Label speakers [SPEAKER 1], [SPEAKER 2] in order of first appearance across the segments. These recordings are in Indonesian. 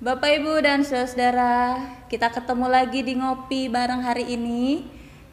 [SPEAKER 1] Bapak, Ibu, dan saudara, kita ketemu lagi di Ngopi bareng hari ini.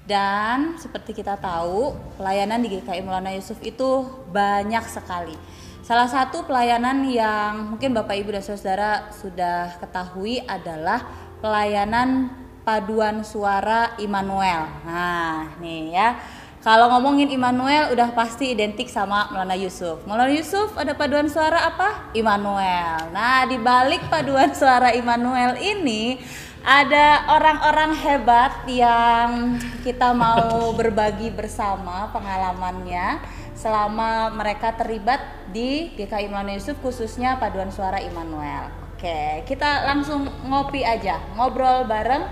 [SPEAKER 1] Dan seperti kita tahu, pelayanan di GKI Maulana Yusuf itu banyak sekali. Salah satu pelayanan yang mungkin Bapak, Ibu, dan saudara sudah ketahui adalah pelayanan paduan suara Immanuel. Nah, nih ya. Kalau ngomongin Immanuel udah pasti identik sama Maulana Yusuf. Maulana Yusuf ada paduan suara apa? Immanuel. Nah, di balik paduan suara Immanuel ini ada orang-orang hebat yang kita mau berbagi bersama pengalamannya selama mereka terlibat di GKI Maulana Yusuf, khususnya paduan suara Immanuel. Oke, kita langsung ngopi aja, ngobrol bareng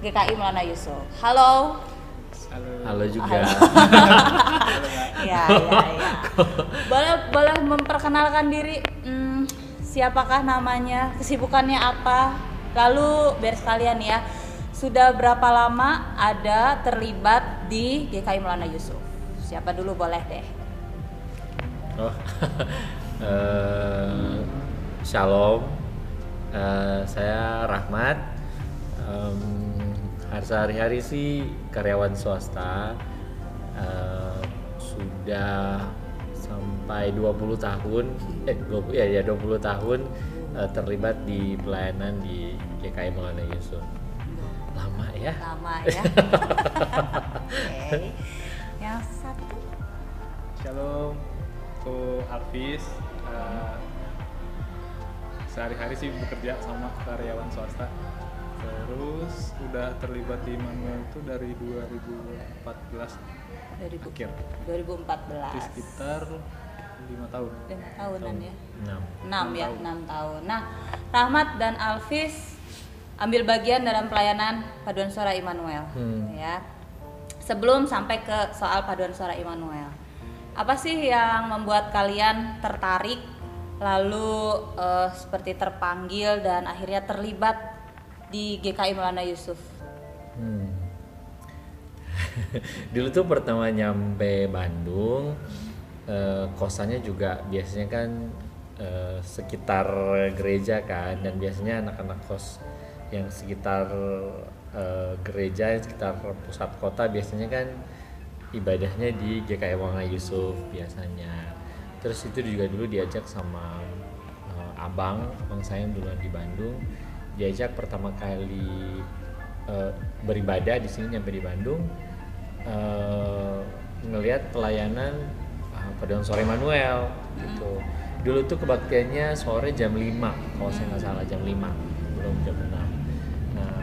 [SPEAKER 1] GKI Maulana Yusuf. Halo.
[SPEAKER 2] Halo juga.
[SPEAKER 1] Ya. Boleh memperkenalkan diri. Siapakah namanya? Kesibukannya apa? Lalu biar sekalian ya. Sudah berapa lama ada terlibat di GKI Maulana Yusuf? Siapa dulu boleh deh.
[SPEAKER 2] Shalom. Saya Rahmat. Sehari-hari sih karyawan swasta, sudah sampai 20 tahun 20 tahun terlibat di pelayanan di GKI Maulana Yusuf. Lama ya?
[SPEAKER 1] Oke. Yang satu.
[SPEAKER 3] Shalom, aku Alvis. Sehari-hari sih bekerja sama karyawan swasta. Terus udah terlibat di Immanuel itu dari 2014 akhir.
[SPEAKER 1] 2014.
[SPEAKER 3] Di sekitar 5 tahun.
[SPEAKER 1] 5 tahunan ya.
[SPEAKER 2] 6
[SPEAKER 1] 6 tahun. Nah, Rahmat dan Alvis ambil bagian dalam pelayanan paduan suara Immanuel, ya. Sebelum sampai ke soal paduan suara Immanuel, apa sih yang membuat kalian tertarik, lalu seperti terpanggil dan akhirnya terlibat di GKI Maulana Yusuf?
[SPEAKER 2] Dulu tuh pertama nyampe Bandung, kosannya juga biasanya kan sekitar gereja kan, dan biasanya anak-anak kos yang sekitar gereja, yang sekitar pusat kota biasanya kan ibadahnya di GKI Maulana Yusuf biasanya. Terus itu juga dulu diajak sama abang saya yang duluan di Bandung, diajak pertama kali beribadah di sini nyampe di Bandung, ngelihat pelayanan paduan suara Immanuel gitu. Dulu tuh kebaktiannya sore jam 5 kalau saya nggak salah, jam 5 belum jam 6. Nah,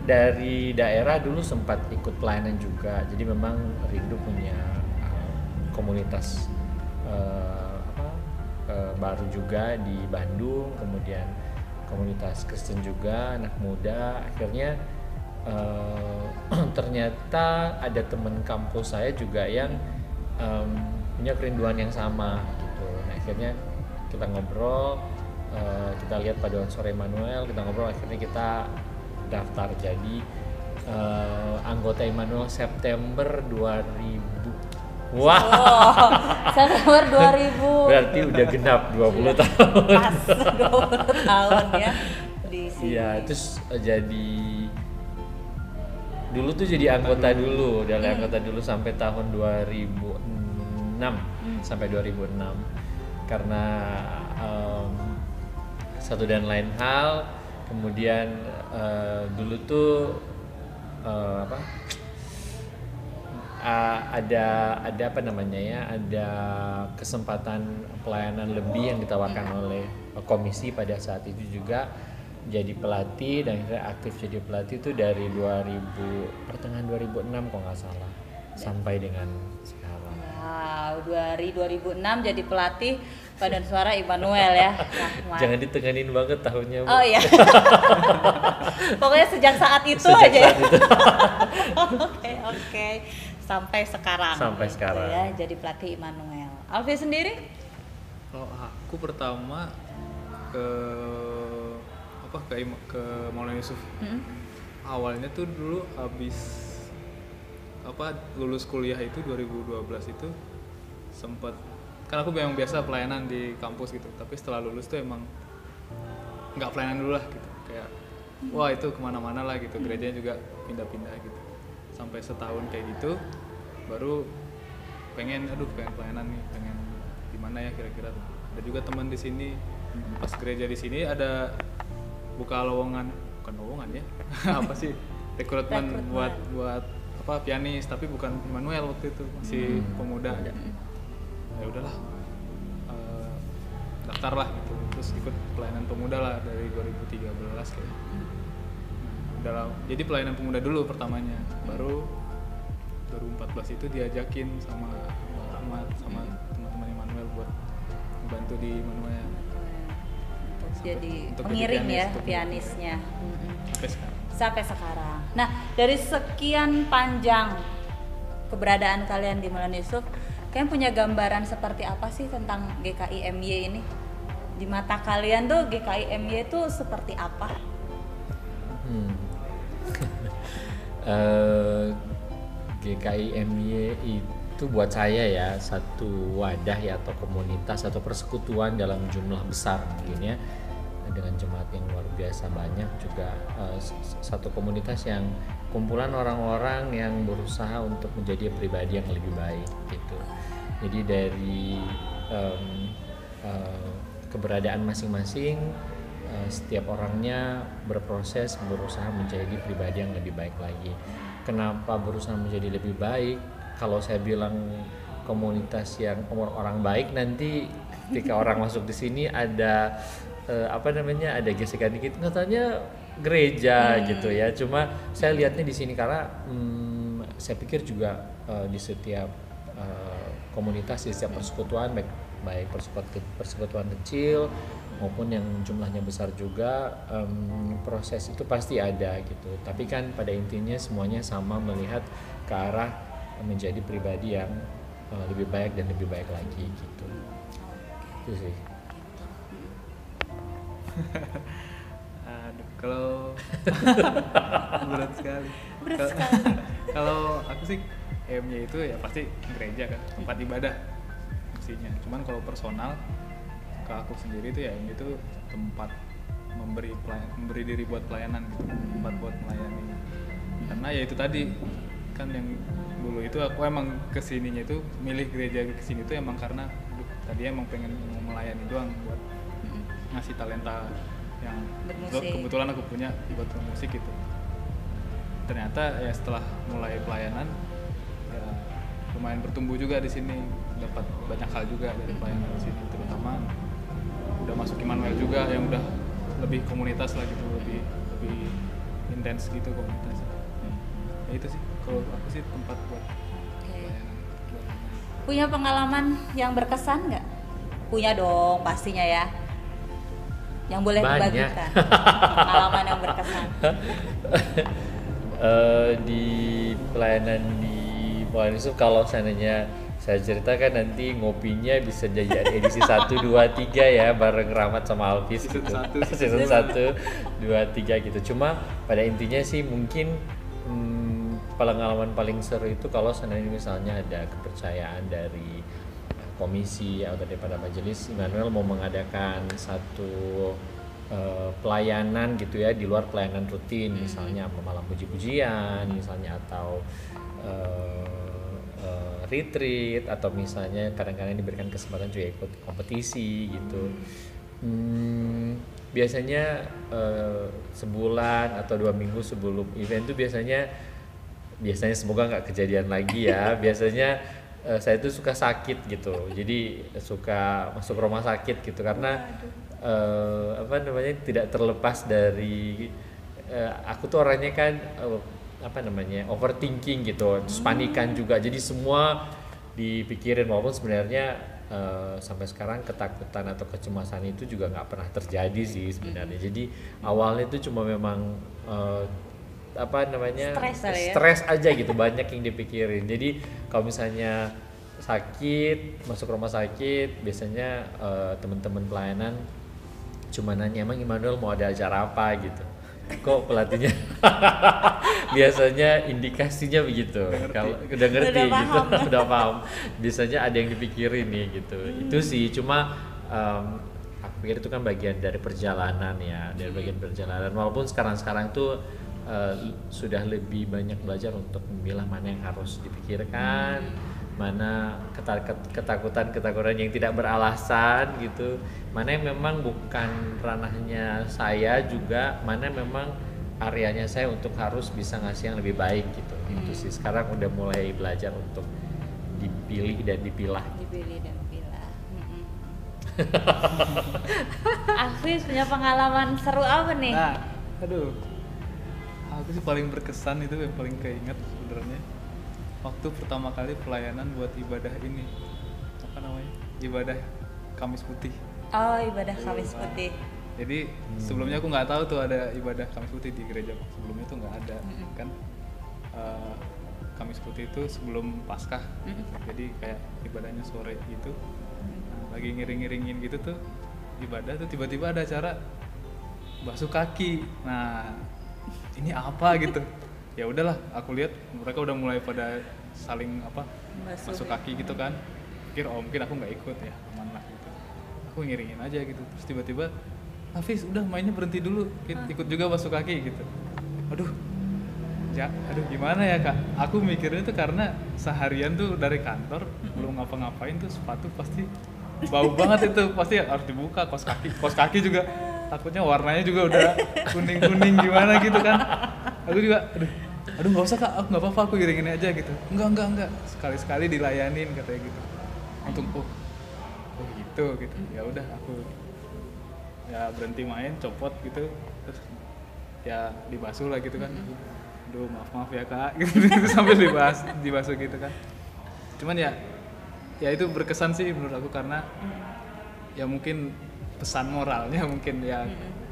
[SPEAKER 2] dari daerah dulu sempat ikut pelayanan juga, jadi memang rindu punya komunitas baru juga di Bandung, kemudian komunitas Kristen juga, anak muda. Akhirnya ternyata ada teman kampus saya juga yang punya kerinduan yang sama gitu. Nah, akhirnya kita ngobrol, kita lihat paduan suara Immanuel, kita ngobrol, akhirnya kita daftar jadi anggota Immanuel September 2000. Wah,
[SPEAKER 1] September 2000.
[SPEAKER 2] berarti udah genap 20 tahun.
[SPEAKER 1] Pas 20 tahun ya di sini.
[SPEAKER 2] Iya, terus jadi dulu tuh jadi anggota dulu, dari anggota dulu sampai tahun 2006, sampai 2006. Karena satu dan lain hal, kemudian dulu tuh ada apa namanya ya, ada kesempatan pelayanan lebih yang ditawarkan oleh komisi pada saat itu juga, jadi pelatih, dan akhirnya aktif jadi pelatih itu dari pertengahan 2006 kalau nggak salah sampai dengan sekarang.
[SPEAKER 1] Wow, dari 2006 jadi pelatih paduan suara Immanuel ya. Rahmat.
[SPEAKER 2] Jangan diteganin banget tahunnya, Bu.
[SPEAKER 1] Oh iya. Pokoknya sejak saat itu
[SPEAKER 2] Sejak
[SPEAKER 1] aja.
[SPEAKER 2] saat itu.
[SPEAKER 1] Oke. Sampai sekarang.
[SPEAKER 2] Sampai
[SPEAKER 1] gitu
[SPEAKER 2] sekarang.
[SPEAKER 1] ya, jadi pelatih Immanuel. Alfi sendiri?
[SPEAKER 3] Kalau aku pertama ke Maulana Yusuf. Awalnya tuh dulu habis lulus kuliah itu 2012 itu sempat, kan aku memang biasa pelayanan di kampus gitu, tapi setelah lulus tuh emang nggak pelayanan dulu lah gitu, kayak wah itu kemana-mana lah gitu, gerejanya juga pindah-pindah gitu, sampai setahun kayak gitu baru pengen pelayanan nih, pengen gimana ya kira-kira tuh. Ada juga teman di sini pas gereja di sini ada buka lowongan, bukan lowongan ya apa sih, rekrutmen buat apa pianis, tapi bukan Immanuel waktu itu, masih pemuda. Ya udahlah, daftar lah gitu, terus ikut pelayanan pemuda lah dari 2013 kayak. Jadi pelayanan pemuda dulu pertamanya, baru 2014 itu diajakin sama Bang Rahmat sama teman-teman Immanuel buat membantu di Immanuel.
[SPEAKER 1] Jadi
[SPEAKER 3] untuk
[SPEAKER 1] pengiring
[SPEAKER 3] pianis,
[SPEAKER 1] ya
[SPEAKER 3] untuk
[SPEAKER 1] pianisnya.
[SPEAKER 3] sampai sekarang.
[SPEAKER 1] Sampai sekarang. Nah, dari sekian panjang keberadaan kalian di Maulana Yusuf, kalian punya gambaran seperti apa sih tentang GKIMY ini? Di mata kalian tuh GKIMY itu seperti apa?
[SPEAKER 2] GKIMY itu buat saya ya satu wadah ya, atau komunitas atau persekutuan dalam jumlah besar mungkin ya, dengan jemaat yang luar biasa banyak juga, satu komunitas yang kumpulan orang-orang yang berusaha untuk menjadi pribadi yang lebih baik gitu. Jadi dari keberadaan masing-masing, setiap orangnya berproses berusaha menjadi pribadi yang lebih baik lagi. Kenapa berusaha menjadi lebih baik? Kalau saya bilang komunitas yang orang baik, nanti ketika orang masuk di sini ada ada gesekan dikit, katanya gereja gitu ya. Cuma saya lihatnya di sini karena saya pikir juga di setiap komunitas, di setiap persekutuan, baik persekutuan kecil maupun yang jumlahnya besar juga, proses itu pasti ada gitu. Tapi kan pada intinya semuanya sama, melihat ke arah menjadi pribadi yang lebih baik dan lebih baik lagi gitu. Itu sih.
[SPEAKER 3] Aduh, kalau berat sekali. Kalau aku sih EMY itu ya pasti gereja kan, tempat ibadah fungsinya. Cuman kalau personal ke aku sendiri itu ya EMY itu tempat memberi diri buat pelayanan gitu, tempat buat melayani. Karena ya itu tadi kan yang dulu itu aku emang kesininya itu milih gereja kesini itu emang karena tadi emang pengen mau melayani doang, buat ngasih talenta yang kebetulan aku punya buat musik itu. Ternyata ya setelah mulai pelayanan ya lumayan bertumbuh juga di sini, dapat banyak hal juga dari pelayanan di sini, terutama udah masuk Immanuel juga yang udah lebih komunitas lah gitu, lebih intens gitu komunitas. Ya itu sih kalau aku sih tempat buat pelayanan.
[SPEAKER 1] Punya pengalaman yang berkesan nggak? Punya dong pastinya ya. Yang boleh dibagikan pengalaman yang berkesan.
[SPEAKER 2] Di pelayanan di Maulana Yusuf, kalau seandainya saya ceritakan nanti ngopinya bisa jadi edisi 1, 2, 3 ya, bareng Rahmat sama Alvis gitu. Season 1, 2, 3 gitu. Cuma pada intinya sih mungkin pengalaman paling seru itu kalau seandainya misalnya ada kepercayaan dari komisi atau daripada majelis Immanuel mau mengadakan satu pelayanan gitu ya, di luar pelayanan rutin, misalnya malam puji-pujian misalnya, atau retreat, atau misalnya kadang-kadang diberikan kesempatan juga ikut kompetisi gitu. Biasanya sebulan atau 2 minggu sebelum event itu biasanya semoga nggak kejadian lagi ya, biasanya saya tuh suka sakit gitu, jadi suka masuk rumah sakit gitu, karena tidak terlepas dari aku tuh orangnya kan overthinking gitu, terus panikan juga, jadi semua dipikirin, walaupun sebenarnya sampai sekarang ketakutan atau kecemasan itu juga nggak pernah terjadi sih sebenarnya. Jadi awalnya itu cuma memang stres aja gitu, banyak yang dipikirin. Jadi kalau misalnya sakit, masuk rumah sakit, biasanya teman-teman pelayanan cuma nanya, emang Immanuel mau ada acara apa gitu, kok pelatihnya biasanya indikasinya begitu. Kalau udah ngerti gitu, udah paham, biasanya ada yang dipikirin nih gitu. Itu sih, cuma aku pikir itu kan bagian dari perjalanan ya, dari bagian perjalanan. Walaupun sekarang tuh sudah lebih banyak belajar untuk memilah mana yang harus dipikirkan, mana ketakutan yang tidak beralasan gitu, mana yang memang bukan ranahnya saya juga, mana memang areanya saya untuk harus bisa ngasih yang lebih baik gitu. Itu sih sekarang udah mulai belajar untuk dipilih dan dipilah.
[SPEAKER 1] Hafiz punya pengalaman seru apa nih?
[SPEAKER 3] Nah, aduh, aku sih paling berkesan itu, yang paling keinget sebenarnya waktu pertama kali pelayanan buat ibadah ini, apa namanya, ibadah Kamis Putih.
[SPEAKER 1] Oh, ibadah Kamis Putih.
[SPEAKER 3] Jadi sebelumnya aku nggak tahu tuh ada ibadah Kamis Putih di gereja, sebelumnya tuh nggak ada kan. Kamis Putih itu sebelum Paskah, jadi kayak ibadahnya sore gitu. Lagi ngiring-ngiringin gitu tuh ibadah tuh tiba-tiba ada acara basuh kaki. Nah, ini apa gitu? Ya udahlah, aku lihat mereka udah mulai pada saling basuh kaki gitu kan. Pikir mungkin aku nggak ikut ya, aman lah gitu. Aku ngiringin aja gitu. Terus tiba-tiba Hafiz udah mainnya berhenti dulu, ikut juga basuh kaki gitu. Aduh gimana ya kak? Aku mikirnya tuh karena seharian tuh dari kantor belum ngapa-ngapain tuh sepatu pasti bau banget itu, pasti harus dibuka. Kaos kaki juga takutnya warnanya juga udah kuning gimana gitu kan. Aku juga aduh nggak usah kak, aku nggak apa-apa, aku giringin aja gitu. Enggak, sekali dilayanin katanya gitu. Untuk gitu ya udah, aku ya berhenti main, copot gitu, terus ya dibasuh lah gitu kan. Aduh maaf ya kak gitu sambil dibasuh gitu kan. Cuman ya itu berkesan sih menurut aku, karena ya mungkin pesan moralnya mungkin ya,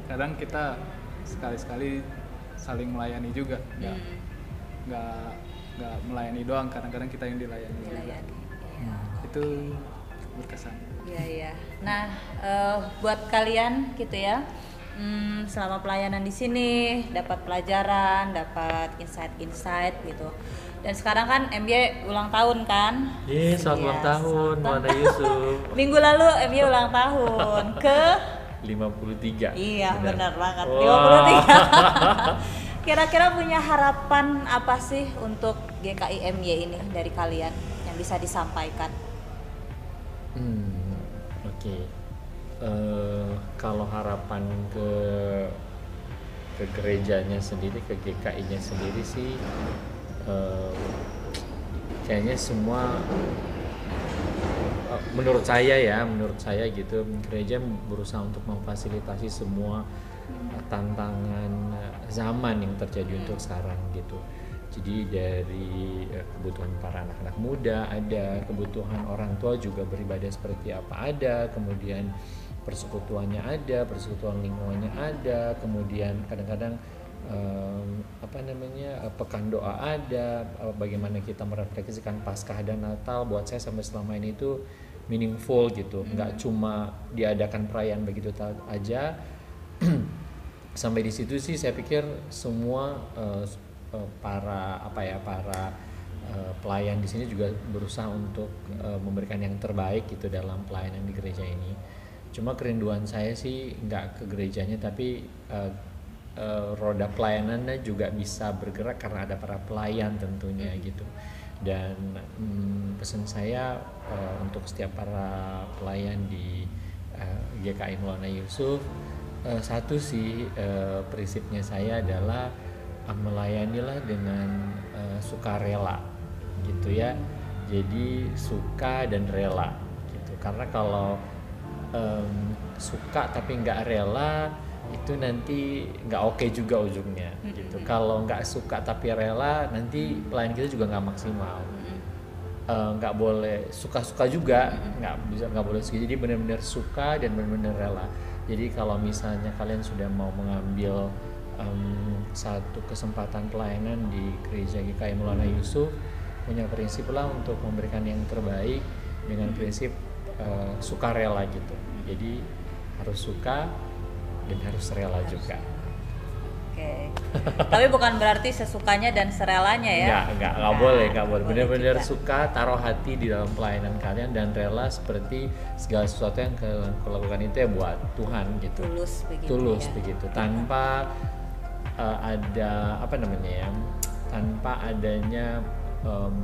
[SPEAKER 3] kadang kita sekali-sekali saling melayani juga, nggak melayani doang, kadang-kadang kita yang dilayani. Itu berkesan.
[SPEAKER 1] Iya. Nah, buat kalian gitu ya, selama pelayanan di sini dapat pelajaran, dapat insight gitu. Dan sekarang kan MY ulang tahun kan?
[SPEAKER 2] Selamat ulang tahun Melana Yusuf.
[SPEAKER 1] Minggu lalu MY ulang tahun ke
[SPEAKER 2] 53.
[SPEAKER 1] Iya, benar banget.
[SPEAKER 2] Wow.
[SPEAKER 1] 53. Kira-kira punya harapan apa sih untuk GKI MY ini dari kalian yang bisa disampaikan?
[SPEAKER 2] Oke. Kalau harapan ke gerejanya sendiri, ke GKI-nya sendiri sih, kayaknya semua menurut saya gitu, gereja berusaha untuk memfasilitasi semua tantangan zaman yang terjadi untuk sekarang gitu. Jadi dari kebutuhan para anak-anak muda ada, kebutuhan orang tua juga beribadah seperti apa ada, kemudian persekutuannya ada, persekutuan lingkungannya ada, kemudian kadang-kadang pekan doa ada, bagaimana kita merefleksikan Paskah dan Natal. Buat saya sampai selama ini itu meaningful gitu, nggak cuma diadakan perayaan begitu aja. Sampai di situ sih saya pikir semua para pelayan di sini juga berusaha untuk memberikan yang terbaik gitu dalam pelayanan di gereja ini. Cuma kerinduan saya sih nggak ke gerejanya, tapi roda pelayanannya juga bisa bergerak karena ada para pelayan tentunya gitu. Dan pesan saya untuk setiap para pelayan di GKI Melana Yusuf, satu sih prinsipnya saya adalah melayanilah dengan sukarela gitu ya. Jadi suka dan rela gitu. Karena kalau suka tapi nggak rela, itu nanti nggak oke juga ujungnya gitu. Kalau nggak suka tapi rela, nanti pelayan kita juga nggak maksimal. Nggak boleh suka-suka juga, nggak boleh. Jadi benar-benar suka dan benar-benar rela. Jadi kalau misalnya kalian sudah mau mengambil satu kesempatan pelayanan di gereja GKI Melana Yusuf, punya prinsip lah untuk memberikan yang terbaik dengan prinsip sukarela gitu. Jadi harus suka dan harus rela juga.
[SPEAKER 1] Oke. Tapi bukan berarti sesukanya dan serelanya ya?
[SPEAKER 2] Nggak boleh. Benar-benar
[SPEAKER 1] juga.
[SPEAKER 2] suka, taruh hati di dalam pelayanan kalian dan rela seperti segala sesuatu yang kalian lakukan itu ya buat Tuhan gitu.
[SPEAKER 1] Tulus ya.
[SPEAKER 2] begitu. Tanpa ada apa namanya ya? Tanpa adanya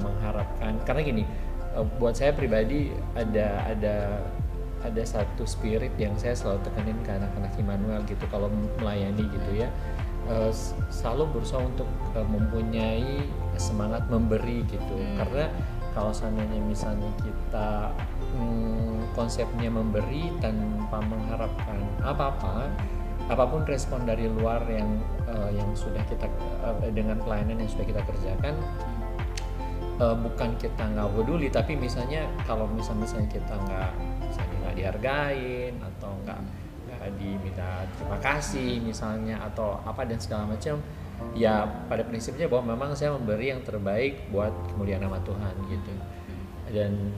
[SPEAKER 2] mengharapkan. Karena gini, buat saya pribadi ada satu spirit yang saya selalu tekanin ke anak-anak Immanuel gitu kalau melayani gitu ya. Selalu berusaha untuk mempunyai semangat memberi gitu. Karena kalau seandainya misalnya kita konsepnya memberi tanpa mengharapkan apapun respon dari luar yang sudah kita dengan pelayanan yang sudah kita kerjakan, bukan kita nggak peduli, tapi misalnya kalau misalnya kita nggak dihargain atau nggak diminta terima kasih misalnya atau apa dan segala macam, ya pada prinsipnya bahwa memang saya memberi yang terbaik buat kemuliaan nama Tuhan gitu. Dan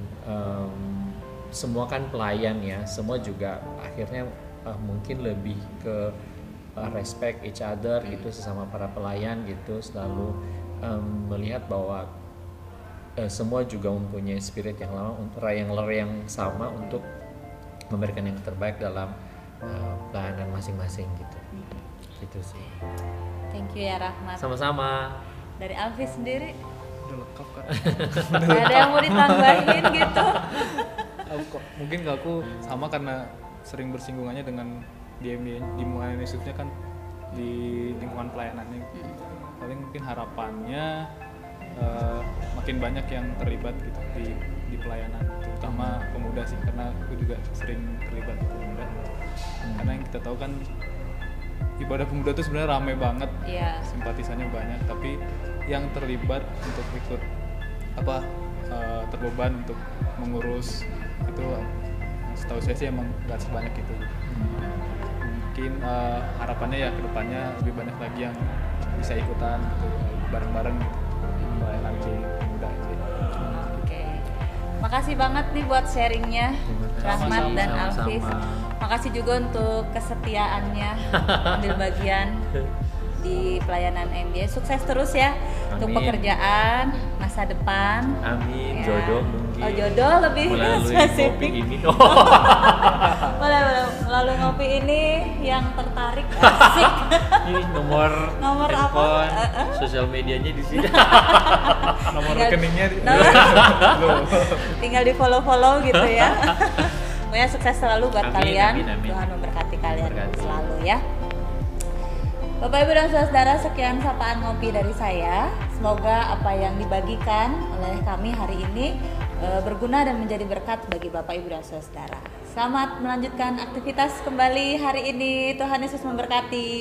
[SPEAKER 2] semua kan pelayan ya, semua juga akhirnya mungkin lebih ke respect each other gitu, sesama para pelayan gitu, selalu melihat bahwa semua juga mempunyai spirit yang sama untuk memberikan yang terbaik dalam pelayanan masing-masing gitu. Gitu sih.
[SPEAKER 1] Thank you ya Rahmat.
[SPEAKER 2] Sama-sama.
[SPEAKER 1] Dari Alfi sendiri
[SPEAKER 3] Udah lengkap Kak.
[SPEAKER 1] nggak ada yang mau ditambahin gitu?
[SPEAKER 3] Mungkin kalau aku sama karena sering bersinggungannya dengan di lingkungan Yesusnya kan, di lingkungan pelayanannya. Paling mungkin harapannya makin banyak yang terlibat gitu di pelayanan, terutama pemuda sih, karena aku juga sering terlibat di pemuda. Karena yang kita tahu kan ibadah pemuda itu sebenarnya ramai banget, simpatisannya banyak, tapi yang terlibat untuk ikut terbeban untuk mengurus itu, setahu saya sih emang nggak sebanyak itu. Mungkin harapannya ya kedepannya lebih banyak lagi yang bisa ikutan gitu, bareng-bareng gitu, pelayanan di pemuda aja.
[SPEAKER 1] Oke. Makasih banget nih buat sharingnya Rahmat dan Alfis. Makasih juga untuk kesetiaannya ambil bagian di pelayanan MJ. Sukses terus ya.
[SPEAKER 2] Amin.
[SPEAKER 1] Untuk pekerjaan, masa depan.
[SPEAKER 2] Amin.
[SPEAKER 1] Ya.
[SPEAKER 2] Jodoh mungkin.
[SPEAKER 1] Oh, jodoh lebih
[SPEAKER 2] melalui
[SPEAKER 1] spesifik.
[SPEAKER 2] kopi ini.
[SPEAKER 1] Boleh. Melalui ngopi ini yang tertarik asik.
[SPEAKER 2] Ini nomor
[SPEAKER 1] apa?
[SPEAKER 2] handphone, sosial medianya di sini.
[SPEAKER 3] Nomor rekeningnya
[SPEAKER 1] Tinggal di follow gitu ya. Pokoknya sukses selalu buat
[SPEAKER 2] Amin,
[SPEAKER 1] kalian.
[SPEAKER 2] amin.
[SPEAKER 1] Tuhan memberkati kalian
[SPEAKER 2] Memberkati.
[SPEAKER 1] selalu ya. Bapak Ibu dan Saudara, sekian sapaan ngopi dari saya. Semoga apa yang dibagikan oleh kami hari ini berguna dan menjadi berkat bagi Bapak Ibu dan Saudara. Selamat melanjutkan aktivitas kembali hari ini. Tuhan Yesus memberkati.